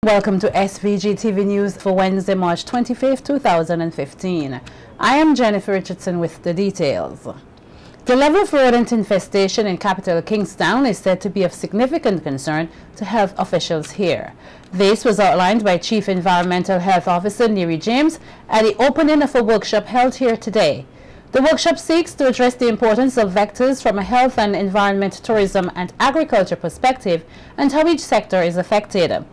Welcome to SVG-TV News for Wednesday, March 25th, 2015. I am Jennifer Richardson with the details. The level of rodent infestation in capital Kingstown is said to be of significant concern to health officials here. This was outlined by Chief Environmental Health Officer Neary James at the opening of a workshop held here today. The workshop seeks to address the importance of vectors from a health and environment, tourism and agriculture perspective and how each sector is affected.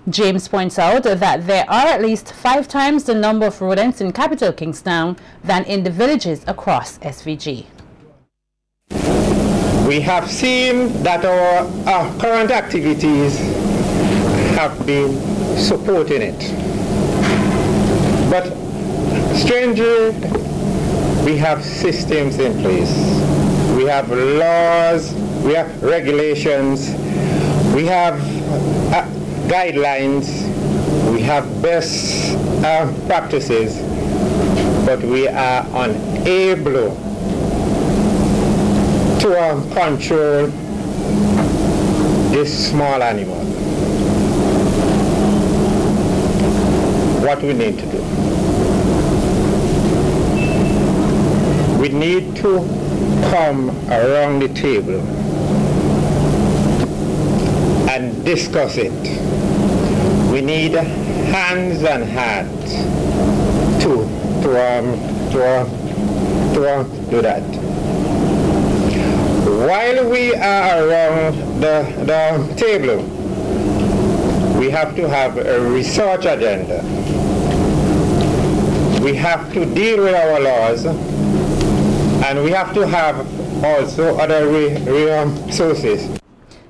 James points out that there are at least 5 times the number of rodents in capital Kingstown than in the villages across SVG. We have seen that our current activities have been supporting it. But strangely, we have systems in place. We have laws, we have regulations, we have guidelines, we have best practices, but we are unable to control this small animal. What we need to do? We need to come around the table and discuss it. We need hands and hearts to do that. While we are around the table, we have to have a research agenda. We have to deal with our laws, and we have to have also other resources.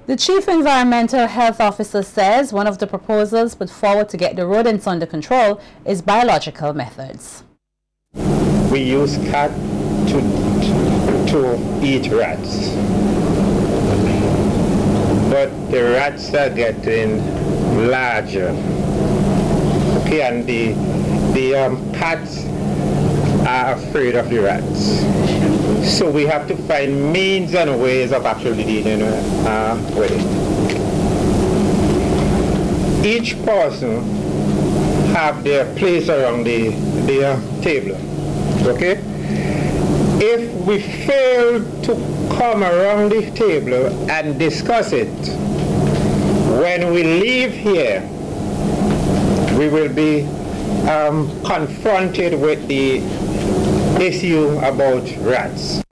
The Chief Environmental Health Officer says one of the proposals put forward to get the rodents under control is biological methods. We use cats to eat rats, but the rats are getting larger. Okay, and the cats are afraid of the rats. So we have to find means and ways of actually dealing with it. Each person have their place around the table. Okay? If we fail to come around the table and discuss it, when we leave here, we will be confronted with the issue about rats.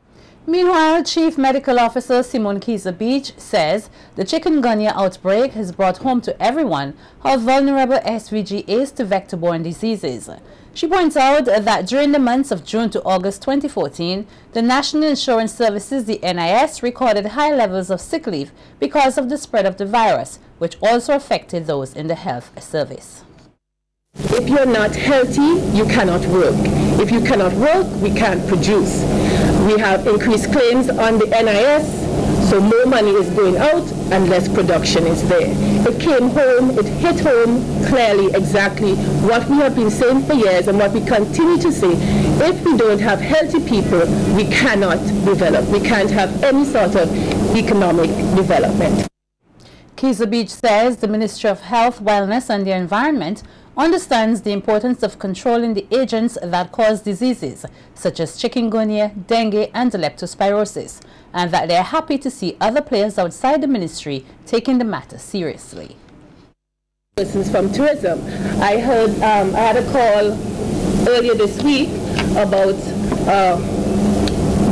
Meanwhile, Chief Medical Officer Simone Beach says the chikungunya outbreak has brought home to everyone how vulnerable SVG is to vector-borne diseases. She points out that during the months of June to August 2014, the National Insurance Services, the NIS, recorded high levels of sick leave because of the spread of the virus, which also affected those in the health service. If you're not healthy, you cannot work. If you cannot work, we can't produce. We have increased claims on the NIS, so more money is going out and less production is there. It came home, it hit home clearly exactly what we have been saying for years and what we continue to say. If we don't have healthy people, we cannot develop. We can't have any sort of economic development. Beach says the Ministry of Health, Wellness and the Environment understands the importance of controlling the agents that cause diseases such as chikungunya, dengue and leptospirosis, and that they are happy to see other players outside the ministry taking the matter seriously. Persons from tourism. I heard, I had a call earlier this week about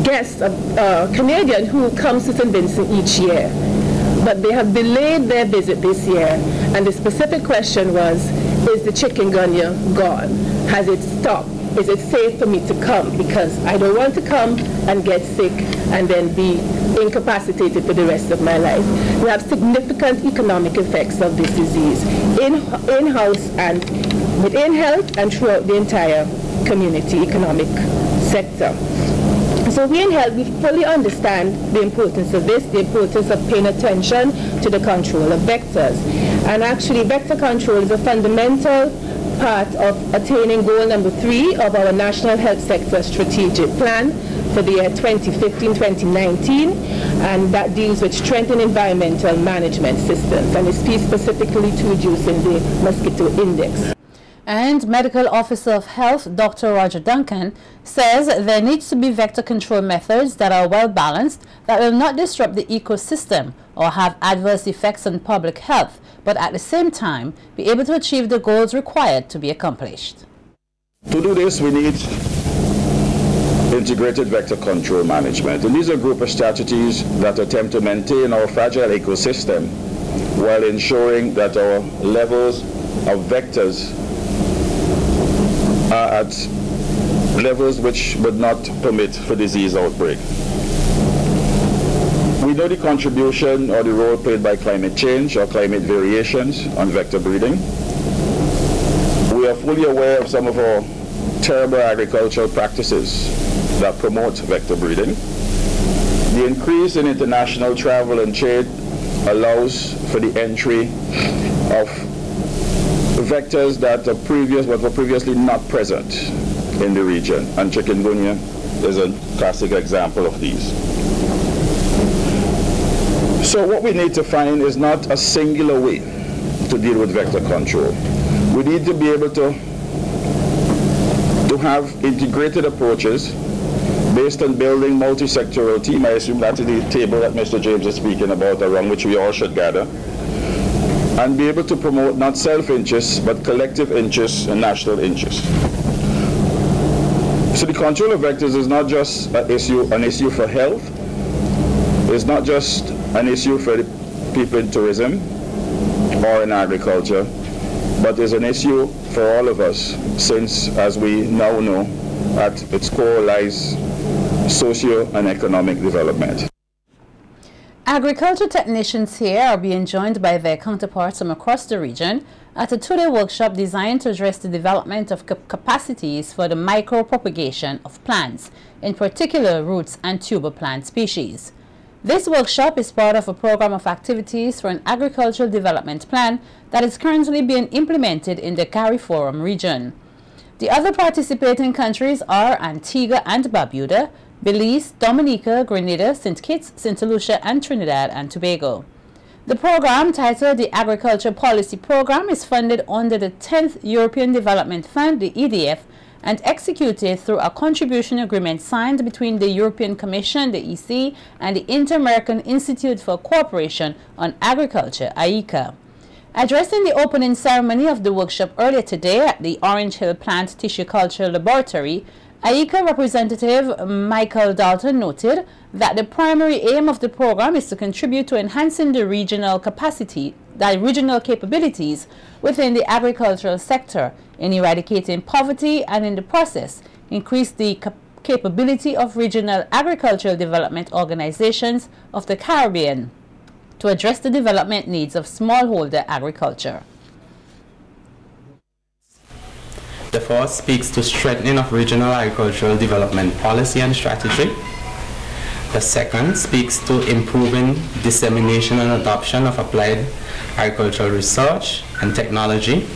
guests, a Canadian who comes to St. Vincent each year, but they have delayed their visit this year, and the specific question was, is the chikungunya gone? Has it stopped? Is it safe for me to come? Because I don't want to come and get sick and then be incapacitated for the rest of my life. We have significant economic effects of this disease in-house and within health and throughout the entire community economic sector. So we in health, we fully understand the importance of this, the importance of paying attention to the control of vectors. And actually, vector control is a fundamental part of attaining goal number 3 of our National Health Sector Strategic Plan for the year 2015-2019, and that deals with strengthening environmental management systems, and it speaks specifically to reducing the mosquito index. And Medical Officer of Health, Dr. Roger Duncan, says there needs to be vector control methods that are well balanced, that will not disrupt the ecosystem or have adverse effects on public health, but at the same time be able to achieve the goals required to be accomplished. To do this, we need integrated vector control management. And these are a group of strategies that attempt to maintain our fragile ecosystem while ensuring that our levels of vectors are at levels which would not permit for disease outbreak. We know the contribution or the role played by climate change or climate variations on vector breeding. We are fully aware of some of our terrible agricultural practices that promote vector breeding. The increase in international travel and trade allows for the entry of vectors that were previously not present in the region, and chikungunya is a classic example of these. So what we need to find is not a singular way to deal with vector control. We need to be able to have integrated approaches based on building multi-sectoral team. I assume that's the table that Mr. James is speaking about, around which we all should gather, and be able to promote not self-interests but collective interests and national interests. So the control of vectors is not just an issue for health. It's not just an issue for the people in tourism or in agriculture, but is an issue for all of us, since, as we now know, at its core lies socio and economic development. Agriculture technicians here are being joined by their counterparts from across the region at a two-day workshop designed to address the development of capacities for the micro-propagation of plants, in particular roots and tuber plant species. This workshop is part of a program of activities for an agricultural development plan that is currently being implemented in the CARIFORUM region. The other participating countries are Antigua and Barbuda, Belize, Dominica, Grenada, St. Kitts, St. Lucia, and Trinidad and Tobago. The program, titled the Agriculture Policy Program, is funded under the 10th European Development Fund, the EDF, and executed through a contribution agreement signed between the European Commission, the EC, and the Inter-American Institute for Cooperation on Agriculture, IECA. Addressing the opening ceremony of the workshop earlier today at the Orange Hill Plant Tissue Culture Laboratory, IECA representative Michael Dalton noted that the primary aim of the program is to contribute to enhancing the regional capabilities within the agricultural sector, in eradicating poverty, and in the process increase the capability of regional agricultural development organizations of the Caribbean to address the development needs of smallholder agriculture. The first speaks to strengthening of regional agricultural development policy and strategy. The second speaks to improving dissemination and adoption of applied agricultural research and technology,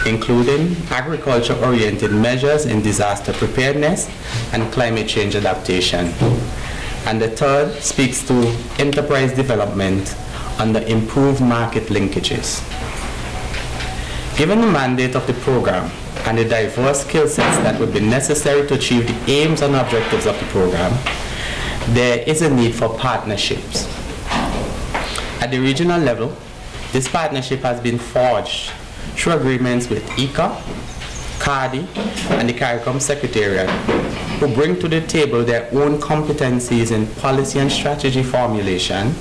including agriculture-oriented measures in disaster preparedness and climate change adaptation. And the third speaks to enterprise development under improved market linkages. Given the mandate of the program and the diverse skill sets that would be necessary to achieve the aims and objectives of the program, there is a need for partnerships. At the regional level, this partnership has been forged through agreements with ICA, CARDI, and the CARICOM Secretariat, who bring to the table their own competencies in policy and strategy formulation,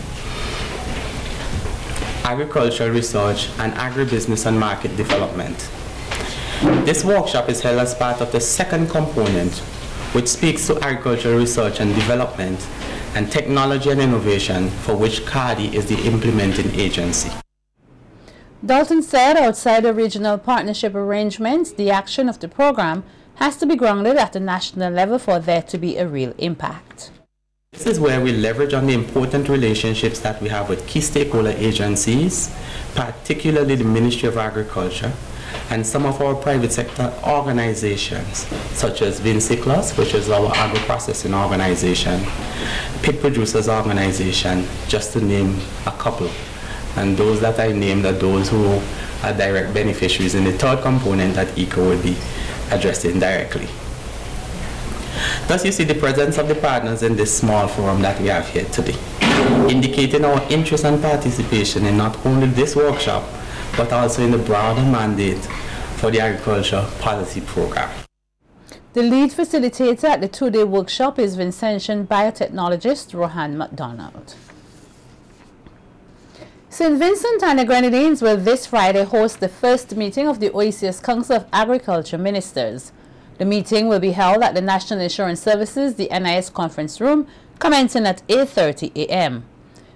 agricultural research, and agribusiness and market development. This workshop is held as part of the second component, which speaks to agricultural research and development and technology and innovation, for which CARDI is the implementing agency. Dalton said outside the regional partnership arrangements, the action of the program has to be grounded at the national level for there to be a real impact. This is where we leverage on the important relationships that we have with key stakeholder agencies, particularly the Ministry of Agriculture, And some of our private sector organizations, such as Vincy Voice, which is our agro-processing organization, pig producers organization, just to name a couple. And those that I named are those who are direct beneficiaries in the third component that ECO will be addressing directly. Thus, you see the presence of the partners in this small forum that we have here today, indicating our interest and participation in not only this workshop, but also in the broader mandate for the agriculture policy program. The lead facilitator at the two-day workshop is Vincentian biotechnologist Rohan MacDonald. St. Vincent and the Grenadines will this Friday host the first meeting of the OECS Council of Agriculture Ministers. The meeting will be held at the National Insurance Services, the NIS Conference Room, commencing at 8:30 a.m.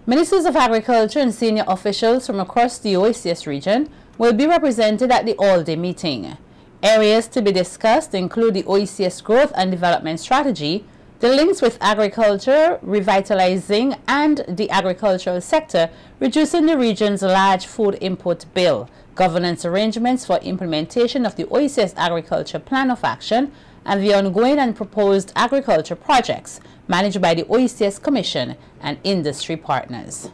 Ministers of Agriculture and senior officials from across the OECS region will be represented at the all-day meeting. Areas to be discussed include the OECS growth and development strategy, the links with agriculture, revitalizing and the agricultural sector, reducing the region's large food import bill, governance arrangements for implementation of the OECS Agriculture Plan of Action, and the ongoing and proposed agriculture projects managed by the OECS Commission and industry partners.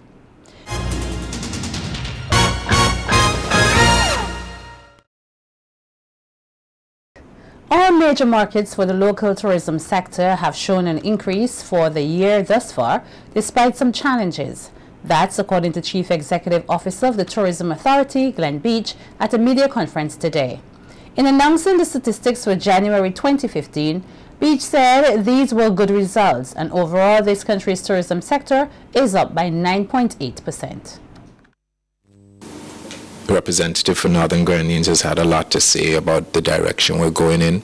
All major markets for the local tourism sector have shown an increase for the year thus far, despite some challenges. That's according to Chief Executive Officer of the Tourism Authority, Glenn Beach, at a media conference today. In announcing the statistics for January 2015, Beach said these were good results, and overall this country's tourism sector is up by 9.8%. The representative for Northern Grenadines has had a lot to say about the direction we're going in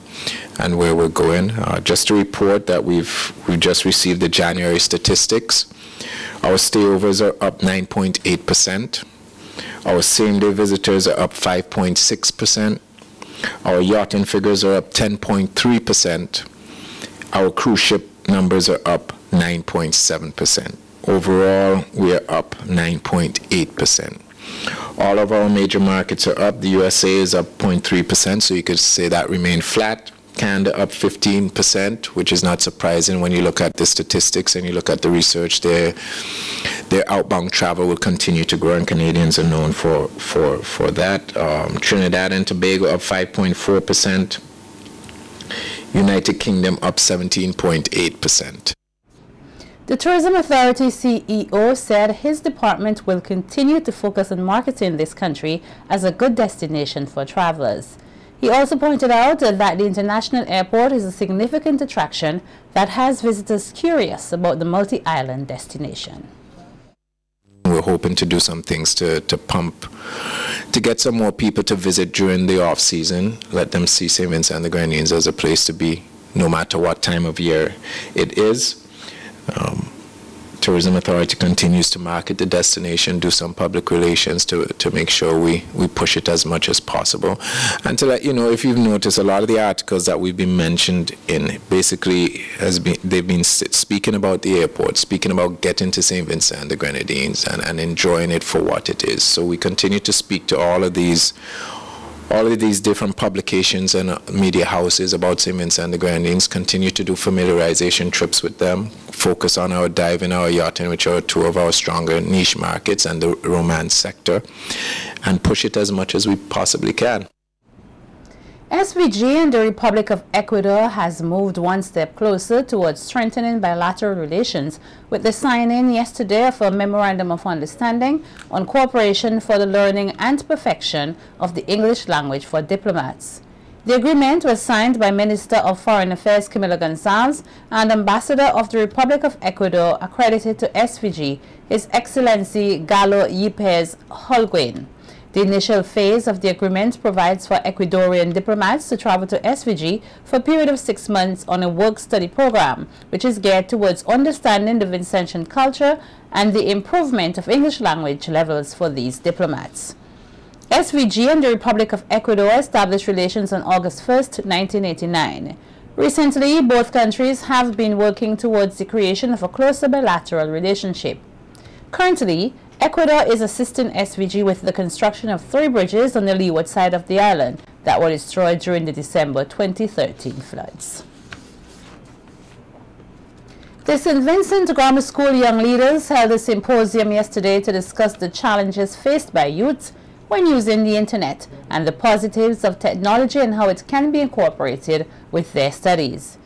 and where we're going. Just to report that we've just received the January statistics. Our stayovers are up 9.8%. Our same-day visitors are up 5.6%. Our yachting figures are up 10.3%. Our cruise ship numbers are up 9.7%. Overall, we are up 9.8%. All of our major markets are up. The USA is up 0.3%, so you could say that remained flat. Canada up 15%, which is not surprising when you look at the statistics and you look at the research. Their outbound travel will continue to grow, and Canadians are known for that. Trinidad and Tobago up 5.4%. United Kingdom up 17.8%. The Tourism Authority CEO said his department will continue to focus on marketing this country as a good destination for travelers. He also pointed out that the international airport is a significant attraction that has visitors curious about the multi-island destination. We're hoping to do some things to get some more people to visit during the off-season, let them see St. Vincent and the Grenadines as a place to be, no matter what time of year it is. Tourism Authority continues to market the destination, do some public relations to make sure we push it as much as possible. And to let you know, if you've noticed, a lot of the articles that we've been mentioned in basically they've been speaking about the airport, speaking about getting to St. Vincent and the Grenadines and enjoying it for what it is. So we continue to speak to all of these different publications and media houses about St. Vincent and the Grenadines, continue to do familiarization trips with them, focus on our diving, our yachting, which are two of our stronger niche markets, and the romance sector, and push it as much as we possibly can. SVG and the Republic of Ecuador has moved one step closer towards strengthening bilateral relations with the signing yesterday of a Memorandum of Understanding on cooperation for the learning and perfection of the English language for diplomats. The agreement was signed by Minister of Foreign Affairs Camilo Gonzalez and Ambassador of the Republic of Ecuador accredited to SVG, His Excellency Galo Yepes Holguin. The initial phase of the agreement provides for Ecuadorian diplomats to travel to SVG for a period of 6 months on a work-study program, which is geared towards understanding the Vincentian culture and the improvement of English language levels for these diplomats. SVG and the Republic of Ecuador established relations on August 1, 1989. Recently, both countries have been working towards the creation of a closer bilateral relationship. Currently, Ecuador is assisting SVG with the construction of 3 bridges on the leeward side of the island that were destroyed during the December 2013 floods. The St. Vincent Grammar School young leaders held a symposium yesterday to discuss the challenges faced by youths when using the internet and the positives of technology and how it can be incorporated with their studies.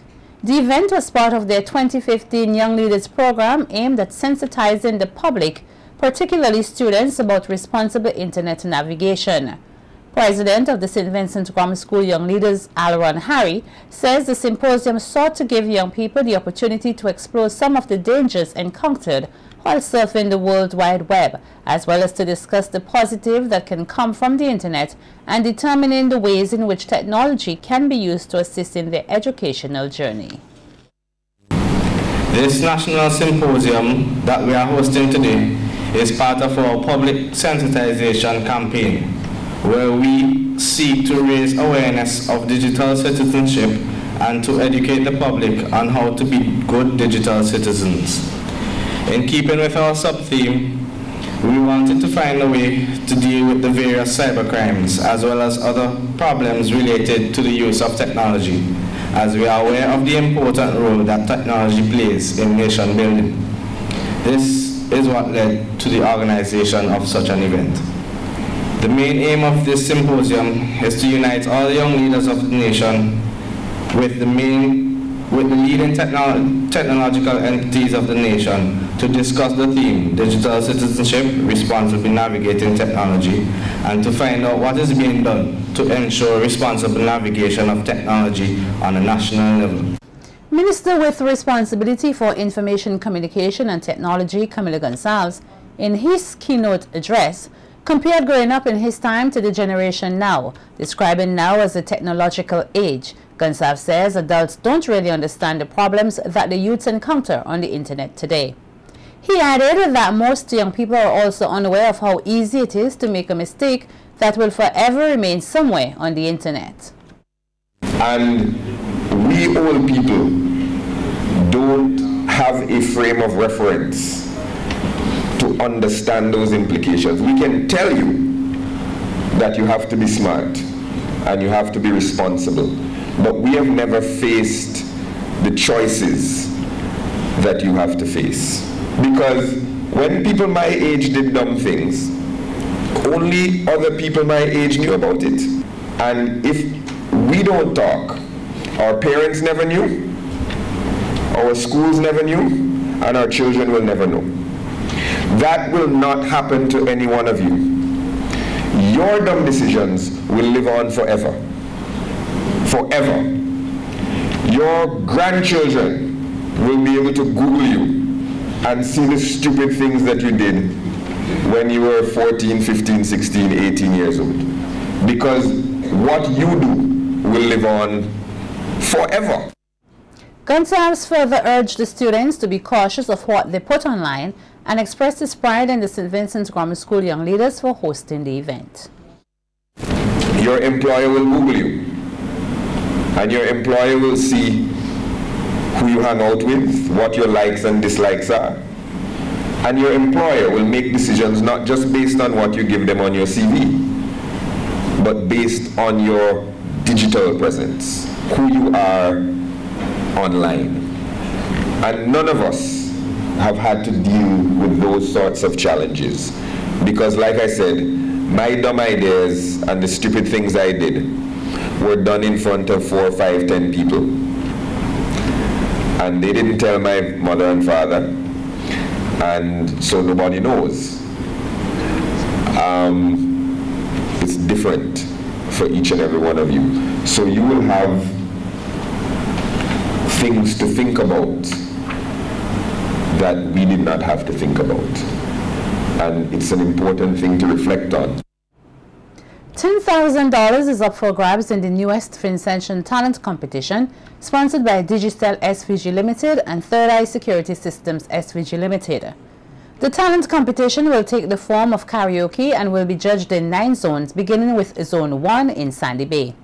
The event was part of their 2015 Young Leaders program aimed at sensitizing the public, particularly students, about responsible internet navigation. President of the St. Vincent Grammar School Young Leaders, Alron Harry, says the symposium sought to give young people the opportunity to explore some of the dangers encountered while surfing the World Wide Web, as well as to discuss the positive that can come from the internet and determining the ways in which technology can be used to assist in their educational journey. This national symposium that we are hosting today is part of our public sensitization campaign, where we seek to raise awareness of digital citizenship and to educate the public on how to be good digital citizens. In keeping with our sub-theme, we wanted to find a way to deal with the various cybercrimes as well as other problems related to the use of technology, as we are aware of the important role that technology plays in nation building. This is what led to the organization of such an event. The main aim of this symposium is to unite all the young leaders of the nation with the leading technological entities of the nation to discuss the theme, digital citizenship, responsibly navigating technology, and to find out what is being done to ensure responsible navigation of technology on a national level. Minister with responsibility for information communication and technology, Camilo Gonsalves, in his keynote address, compared growing up in his time to the generation now, describing now as a technological age. Gonsalves says adults don't really understand the problems that the youths encounter on the internet today. He added that most young people are also unaware of how easy it is to make a mistake that will forever remain somewhere on the internet. And we old people don't have a frame of reference to understand those implications. We can tell you that you have to be smart and you have to be responsible, but we have never faced the choices that you have to face. Because when people my age did dumb things, only other people my age knew about it. And if we don't talk, our parents never knew, our schools never knew, and our children will never know. That will not happen to any one of you. Your dumb decisions will live on forever. Forever. Your grandchildren will be able to Google you and see the stupid things that you did when you were 14, 15, 16, 18 years old. Because what you do will live on forever. Gonsalves further urged the students to be cautious of what they put online and expressed his pride in the St. Vincent Grammar School young leaders for hosting the event. Your employer will Google you, and your employer will see who you hang out with, what your likes and dislikes are. And your employer will make decisions not just based on what you give them on your CV, but based on your digital presence, who you are online. And none of us have had to deal with those sorts of challenges. Because like I said, my dumb ideas and the stupid things I did were done in front of 4, 5, 10 people. And they didn't tell my mother and father, and so nobody knows. It's different for each and every one of you. So you will have things to think about that we did not have to think about. And it's an important thing to reflect on. $10,000 is up for grabs in the newest Vincentian talent competition, sponsored by Digital SVG Limited and Third Eye Security Systems SVG Limited. The talent competition will take the form of karaoke and will be judged in 9 zones, beginning with Zone 1 in Sandy Bay.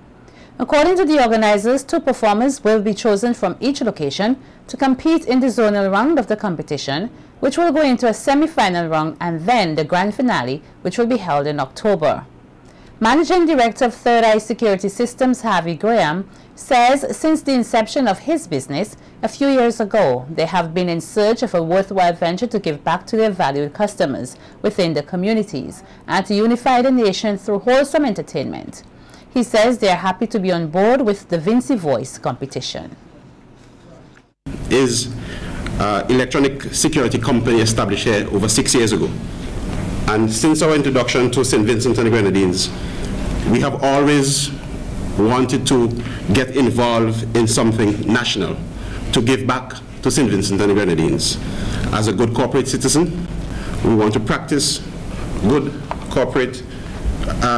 According to the organizers, 2 performers will be chosen from each location to compete in the zonal round of the competition, which will go into a semi-final round, and then the grand finale, which will be held in October. Managing Director of Third Eye Security Systems, Harvey Graham, says since the inception of his business a few years ago, they have been in search of a worthwhile venture to give back to their valued customers within the communities and to unify the nation through wholesome entertainment. He says they are happy to be on board with the Vincy Voice competition. Is electronic security company established here over 6 years ago. And since our introduction to St. Vincent and the Grenadines, we have always wanted to get involved in something national, to give back to St. Vincent and the Grenadines. As a good corporate citizen, we want to practice good corporate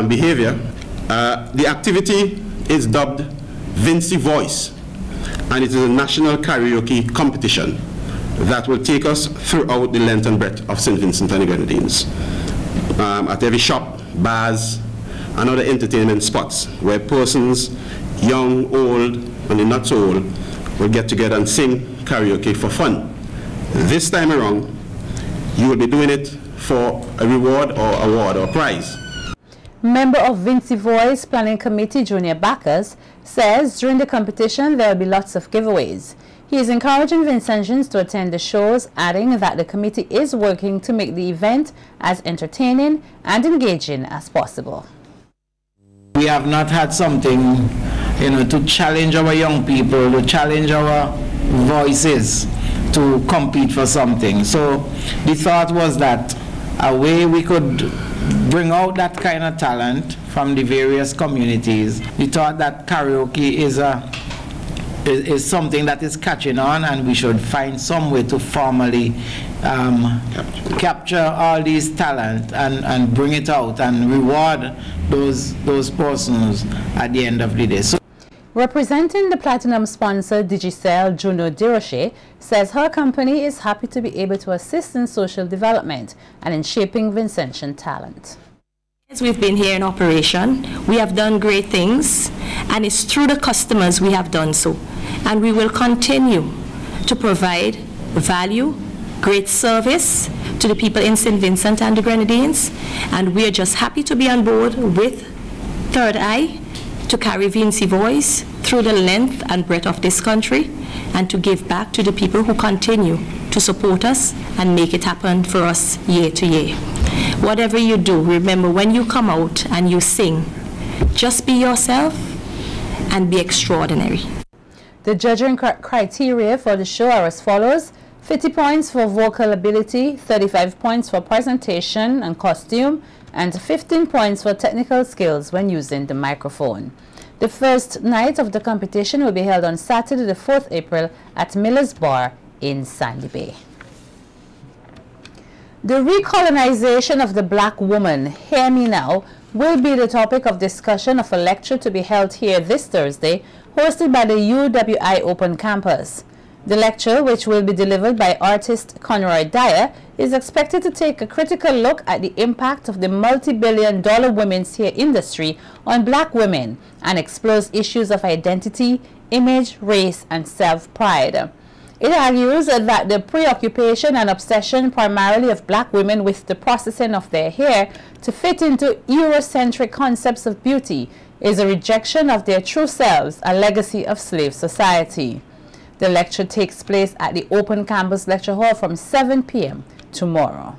behavior. The activity is dubbed Vincy Voice, and it is a national karaoke competition that will take us throughout the length and breadth of St. Vincent and the Grenadines. At every shop, bars, and other entertainment spots where persons, young, old, and not so old, will get together and sing karaoke for fun. This time around, you will be doing it for a reward or award or prize. Member of Vincy Voice Planning Committee, Junior Bacchus, says during the competition there will be lots of giveaways. He is encouraging Vincentians to attend the shows, adding that the committee is working to make the event as entertaining and engaging as possible. We have not had something, to challenge our young people, to challenge our voices to compete for something. So the thought was that a way we could bring out that kind of talent from the various communities. We thought that karaoke is something that is catching on, and we should find some way to formally capture all these talent and bring it out and reward those persons at the end of the day. So, representing the platinum sponsor Digicel, Juno Diroche, says her company is happy to be able to assist in social development and in shaping Vincentian talent. As we've been here in operation, we have done great things, and it's through the customers we have done so. And we will continue to provide value, great service to the people in St. Vincent and the Grenadines, and we are just happy to be on board with Third Eye to carry Vincy Voice through the length and breadth of this country and to give back to the people who continue to support us and make it happen for us year to year. Whatever you do, remember when you come out and you sing, just be yourself and be extraordinary. The judging criteria for the show are as follows: 50 points for vocal ability, 35 points for presentation and costume, and 15 points for technical skills when using the microphone. The first night of the competition will be held on Saturday, the 4th April at Miller's Bar in Sandy Bay. The recolonization of the black woman, Hear Me Now, will be the topic of discussion of a lecture to be held here this Thursday, hosted by the UWI Open Campus. The lecture, which will be delivered by artist Conroy Dyer, is expected to take a critical look at the impact of the multi-billion-dollar women's hair industry on black women and explores issues of identity, image, race, and self-pride. It argues that the preoccupation and obsession primarily of black women with the processing of their hair to fit into Eurocentric concepts of beauty is a rejection of their true selves, a legacy of slave society. The lecture takes place at the Open Campus Lecture Hall from 7 p.m. tomorrow.